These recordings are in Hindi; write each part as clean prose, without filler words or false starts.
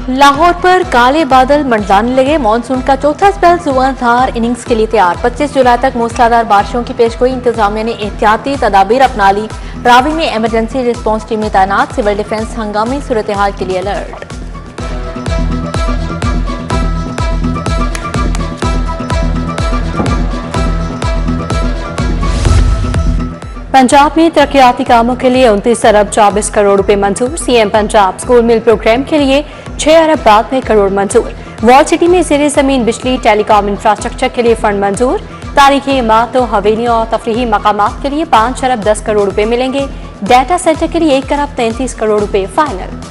लाहौर पर काले बादल मंडलाने लगे। मानसून का चौथा स्पेल जुबानदार इनिंग्स के लिए तैयार। 25 जुलाई तक मूसलाधार बारिशों की पेशगोई। इंतजामिया ने एहतियाती तदाबीर अपना ली। रावी में इमरजेंसी रिस्पांस टीमें तैनात। सिविल डिफेंस हंगामी सूरत हाल के लिए अलर्ट। पंजाब में तरक्याती कामों के लिए 29 अरब 24 करोड़ रुपए मंजूर। सीएम पंजाब स्कूल मिल प्रोग्राम के लिए 6 अरब 92 करोड़ मंजूर। वॉल सिटी में ज़ेरे ज़मीन बिजली टेलीकॉम इंफ्रास्ट्रक्चर के लिए फंड मंजूर। तारीखी इमारतों, हवेलियों और तफरीही मकामात के लिए 5 अरब 10 करोड़ रुपए मिलेंगे। डाटा सेंटर के लिए 1 अरब 33 करोड़ रुपए फाइनल।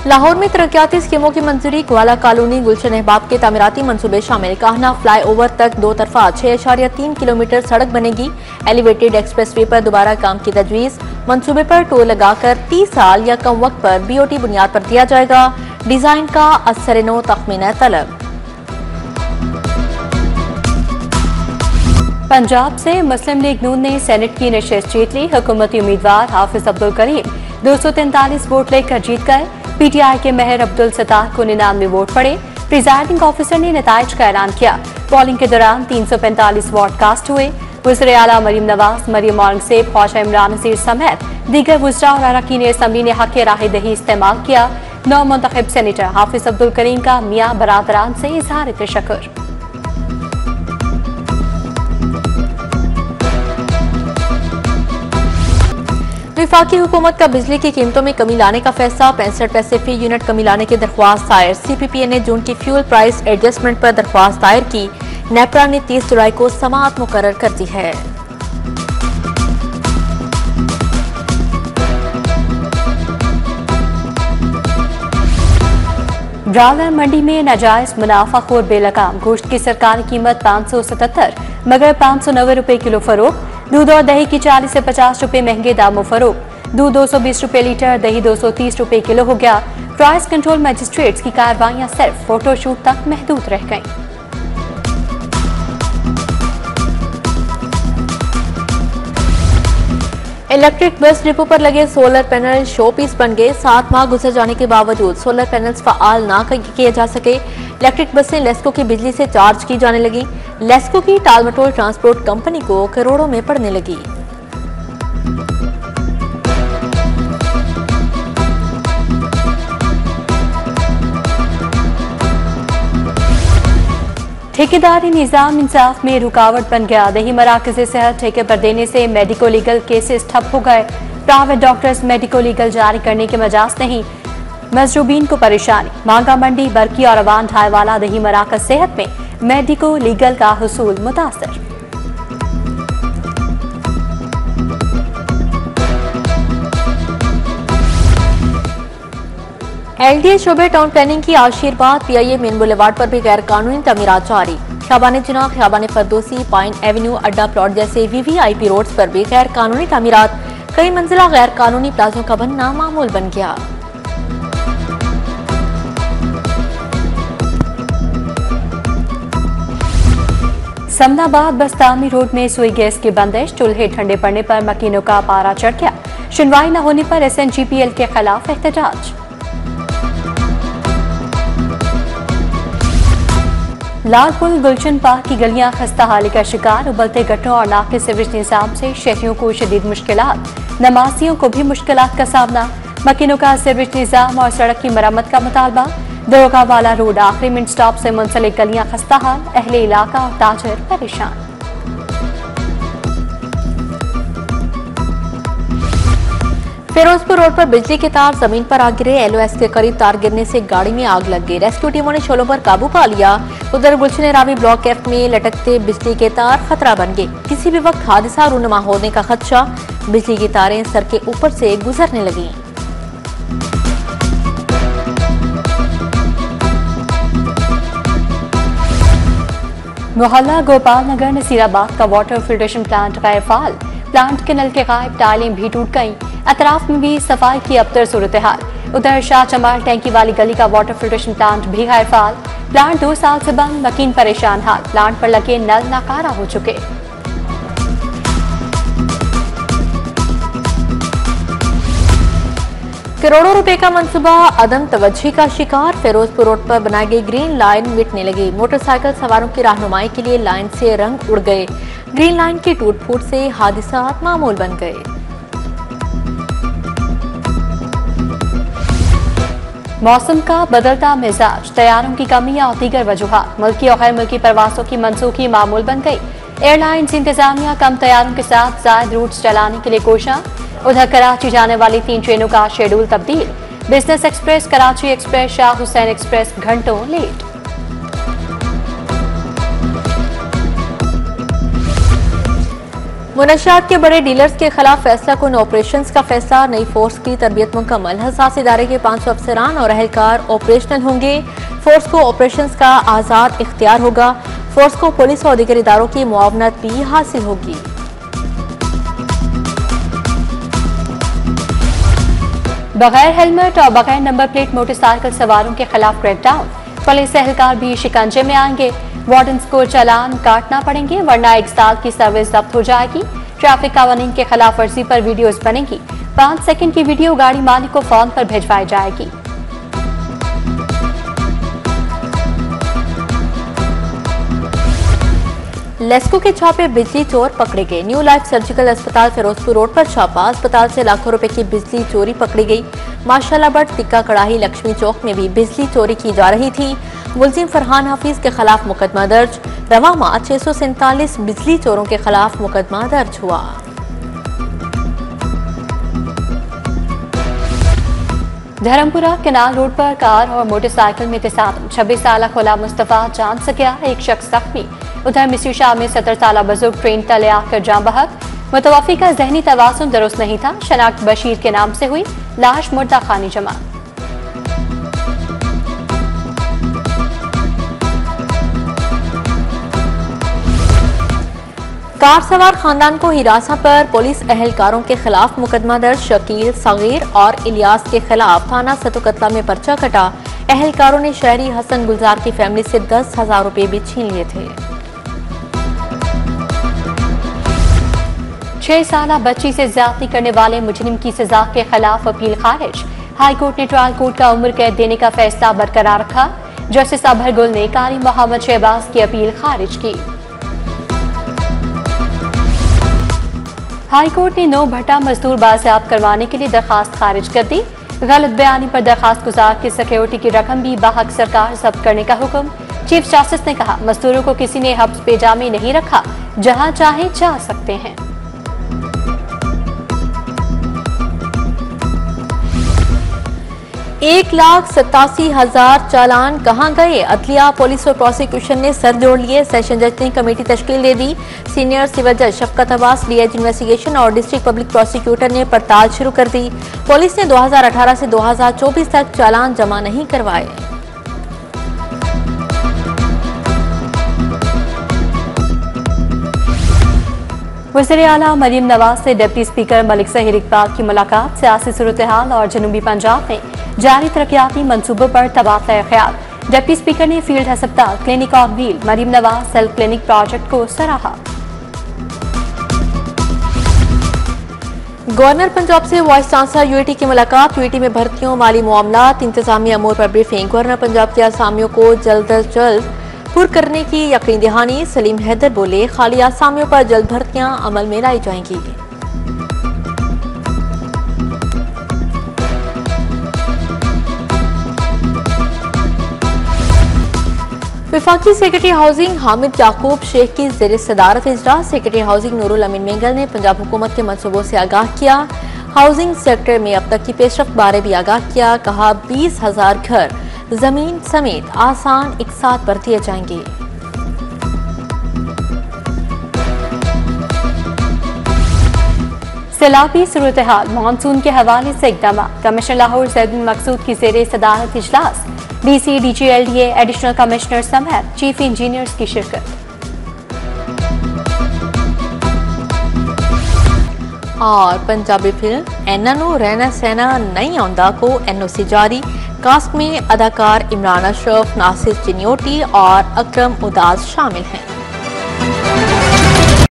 लाहौर में तरक्याती स्कीमों की मंजूरी। ग्वाला कॉलोनी, गुलशन अहबाब के तामीराती मंसूबे शामिल। काहना फ्लाई ओवर तक 2 तरफा 6.3 किलोमीटर सड़क बनेगी। एलिवेटेड एक्सप्रेस वे पर दोबारा काम की तजवीज। मंसूबे पर टोल लगाकर 30 साल या कम वक्त पर बीओटी बुनियाद पर दिया जाएगा। डिजाइन का असर-ए-नौ तखमीना तलब। पंजाब से मुस्लिम लीग नून ने सेनेट की नशिस्त जीत ली। हुकूमती उम्मीदवार हाफिज अब्दुल करीम 243 वोट लेकर जीत गए। पीटीआई के महर अब्दुल सत्तार को 99 वोट पड़े। प्रिजाइडिंग ऑफिसर ने नताइज का ऐलान किया। पोलिंग के दौरान 345 वोट कास्ट हुए। वज़ीर आला मरीम नवाज, मरीम औरंगजेब, ख्वाजा इमरान नज़ीर समेत दीगर वज़रा और अरकान असम्बली ने हक़ राह दही इस्तेमाल किया। नौ मुंतखब सेनेटर हाफिज अब्दुल करीम का मियाँ बरादरान से इजहार तशक्कुर। वफाकी हुकूमत का बिजली की कीमतों में कमी लाने का फैसला। 65 पैसे फी यूनिट कमी लाने की दरख्वास्त दायर। CPPA ने जून की फ्यूल प्राइस एडजस्टमेंट पर दरख्वास्त दायर की। नेपरा ने 30 जुलाई को समाअत मुकर्रर कर दी है। ब्राउलर मंडी में नाजायज मुनाफाखोर बेलगाम। गोश्त की सरकारी कीमत 577 मगर 590 रुपए किलो फरोख्त। दूध और दही की 40 से 50 रुपए महंगे दामों फरोख्त। दूध 220 रुपए लीटर, दही 230 रुपए किलो हो गया। प्राइस कंट्रोल मजिस्ट्रेट्स की कार्रवाइयां सिर्फ फोटोशूट तक महदूद रह गईं। इलेक्ट्रिक बस डिपो पर लगे सोलर पैनल शो पीस बन गए। 7 माह गुजर जाने के बावजूद सोलर पैनल्स फाल ना किए जा सके। इलेक्ट्रिक बसें लेस्को की बिजली से चार्ज की जाने लगी। लेस्को की टालमटोल ट्रांसपोर्ट कंपनी को करोड़ों में पड़ने लगी। ठेकेदारी निजाम इंसाफ में रुकावट बन गया। दही मराकज़ सेहत ठेके पर देने से मेडिको लीगल केसेस ठप हो गए। प्राइवेट डॉक्टर्स मेडिको लीगल जारी करने के मजाज नहीं। मजरूबीन को परेशानी। मांगा मंडी, बरकी और अवान ढाईवाला दही मराकज़ सेहत में मेडिको लीगल का हुसूल मुतासर। LDA शोबे टाउन प्लानिंग की आशीर्वाद। PIA मेन बुलेवार्ड पर भी गैर कानूनी तमीरात जारी। ख्याबान जिना, ख्याबान फरदोसी, पाइन एवेन्यू, अड्डा प्लॉट जैसे VVIP रोड्स पर भी गैर कानूनी तमीरात। कई मंजिला गैर कानूनी प्लाजों का बनना मामूल बन गया। समनाबाद बस्तामी रोड में सुई गैस की बंदिश। चूल्हे ठंडे पड़ने पर मकीनों का पारा चढ़ गया। सुनवाई न होने पर SNGPL के खिलाफ एहतजाज। लालपुल गुलशन पार्क की गलियां खस्ता हाली का शिकार। उबलते गड्ढों और नाके सीवरेज निजाम से शहरियों को शदीद मुश्किलात। नमाजियों को भी मुश्किलात का सामना। मकीनों का सीवरेज निजाम और सड़क की मरम्मत का मुतालबा। दरोगा वाला रोड आखिरी मिनट स्टॉप से मुंसलिक गलियां खस्ता हाल। अहले इलाका और ताजर परेशान। फिरोजपुर रोड पर बिजली के तार जमीन पर आ गिरे। LOS के करीब तार गिरने से गाड़ी में आग लग गई। रेस्क्यू टीमों ने शोलों पर काबू पा लिया। उधर गुलशन रावी ब्लॉक F में लटकते बिजली के तार खतरा बन गए। किसी भी वक्त हादसा रूनुमा होने का खदशा। बिजली की तारें सर के ऊपर से गुजरने लगी। मोहल्ला गोपाल नगर नसीराबाद का वाटर फिल्ट्रेशन प्लांट गैर फाल। प्लांट के नल के गायब, टाइलें भी टूट गईं। अतराफ में भी सफाई की अबतर सूरत हाल। उधर शाह चमाल टैंकी वाली गली का वाटर फिल्ट्रेशन प्लांट भी गैर फाल। प्लांट 2 साल से बंद, मकीन परेशान हाल। प्लांट पर लगे नल नाकारा हो चुके। करोड़ों रुपए का मंसूबा अदम तवज्जो का शिकार। फिरोजपुर रोड पर बनाई गई ग्रीन लाइन मिटने लगी। मोटरसाइकिल सवारों की रहनुमाई के लिए लाइन से रंग उड़ गए। ग्रीन लाइन की टूट फूट से हादसा मामूल बन गए। मौसम का बदलता मिजाज, तैयारों की कमी और दीगर वजूहात मुल्की और गैर मुल्की प्रवासों की मनसूखी मामूल बन गई। एयरलाइंस इंतजामिया कम तैयारों के साथ जायद रूट्स चलाने के लिए कोशिश। उधर कराची जाने वाली 3 ट्रेनों का शेड्यूल तब्दील। Business express, Karachi express, Shah Hussain express घंटों लेट। मुनशियात के बड़े डीलर्स के खिलाफ फैसला कुन ऑपरेशंस का फैसला। नई फोर्स की तरबियत मुकम्मल। हसास इदारे के 500 अफसरान और अहलकार ऑपरेशनल होंगे। फोर्स को ऑपरेशंस का आज़ाद इख्तियार होगा। फोर्स को पुलिस और दीगर इदारों की मुआवनत भी हासिल होगी। बगैर हेलमेट और बगैर नंबर प्लेट मोटरसाइकिल सवारों के खिलाफ क्रैकडाउन। पुलिस एहलकार भी शिकंजे में आएंगे। वार्डन्स को चालान काटना पड़ेंगे वरना 1 साल की सर्विस जब्त हो जाएगी। ट्रैफिक कानून के खिलाफ वर्जी पर वीडियोस बनेगी। 5 सेकंड की वीडियो गाड़ी मालिक को फोन पर भिजवाई जाएगी। लेस्को के छापे, बिजली चोर पकड़े गए। न्यू लाइफ सर्जिकल अस्पताल फिरोजपुर रोड पर छापा। अस्पताल से लाखों रुपए की बिजली चोरी पकड़ी गई। माशाल्लाह बट टिक्का कड़ाही लक्ष्मी चौक में भी बिजली चोरी की जा रही थी। मुलजिम फरहान हाफिज के खिलाफ मुकदमा दर्ज। रवा माह 647 बिजली चोरों के खिलाफ मुकदमा दर्ज हुआ। धर्मपुरा केनाल रोड पर कार और मोटरसाइकिल में तसादम। 26 साल खुला मुस्तफा जान से गया, एक शख्स जख्मी। उधर मिस्री शाह में 70 साल बुजुर्ग ट्रेन तले आकर जान बहक। मुतवफ़ी का जहनी तवाज़ुन दुरुस्त नहीं था। शनाख्त बशीर के नाम से हुई, लाश मुर्दा खानी जमा। कार सवार खानदान को हिरासत पर पुलिस एहलकारों के खिलाफ मुकदमा दर्ज। शकील, सगीर और इलियास के खिलाफ थाना सतुकतला में पर्चा कटा। एहलकारों ने शहरी हसन गुलजार की फैमिली से 10,000 रुपए भी छीन लिए थे। 6 साल बच्ची से ज्यादती करने वाले मुजरिम की सजा के खिलाफ अपील खारिज। हाई कोर्ट ने ट्रायल कोर्ट का उम्र कैद देने का फैसला बरकरार रखा। जस्टिस अबहर गुल ने कारी मोहम्मद शहबाज की अपील खारिज की। हाई कोर्ट ने 9 भट्टा मजदूर बाजियाब करवाने के लिए दरखास्त खारिज कर दी। गलत बयानी पर दरखास्त गुजार की सिक्योरिटी की रकम भी बाहक सरकार जब्त करने का हुक्म। चीफ जस्टिस ने कहा, मजदूरों को किसी ने हब्स पेजा में नहीं रखा, जहां चाहे जा सकते हैं। एक 1,87,000 चालान कहां गए? अदलिया, पुलिस और प्रोसिक्यूशन ने सर जोड़ लिए। सेशन जज ने कमेटी तश्कील दे दी। सीनियर सिविल जज शफकत अब्बास, डीआईजी इन्वेस्टिगेशन और डिस्ट्रिक्ट पब्लिक प्रोसिक्यूटर ने पड़ताल शुरू कर दी। पुलिस ने 2018 से 2024 तक चालान जमा नहीं करवाए। वज़ीर आला मरीम नवाज से डिप्टी स्पीकर मलिक ज़हीर इकबाल की मुलाकात। सियासी सूरत हाल और जनूबी पंजाब में जारी तरक्याती मंसूबों पर तबादला ख्याल। डिप्टी स्पीकर ने फील्ड अस्पताल, clinic on wheel, Maryam Nawaz self clinic project को सराहा। गवर्नर पंजाब से वाइस चांसलर यूएटी की मुलाकात। यूएटी में भर्तियों, माली मामलात, इंतजामी अमूर पर ब्रीफिंग। गवर्नर पंजाब के आसामियों को जल्द अज जल्द पुर करने की यकीन दहानी। सलीम हैदर बोले, खाली आसामियों पर जल्द भर्तियां अमल में लाई जाएंगी। वफाकी सेक्रेटरी हाउसिंग हामिद याकूब शेख की ज़ेर सदारत इजलास। सेक्रेटरी हाउसिंग नूरुल अमीन मेंगल ने पंजाब हुकूमत के मंसूबों से आगाह किया। हाउसिंग सेक्टर में अब तक की पेशरफ्त बारे भी आगाह किया। कहा, 20,000 घर जमीन समेत आसान एक साथ भर दिए जाएंगे। सैलाबी सूरत हाल, मानसून के हवाले से इकदाम। कमिश्नर लाहौर ज़ैद बिन मकसूद की ज़ेर सदारत इजलास। डीसी, डीजीएलडीए, एडिशनल कमिश्नर समेत चीफ इंजीनियर्स की शिरकत। और पंजाबी फिल्म एनानो रैना सेना नहीं आंदा को एनओसी जारी। कास्ट में अदाकार इमरान अशरफ, नासिर चिन्योटी और अकरम उदास शामिल हैं।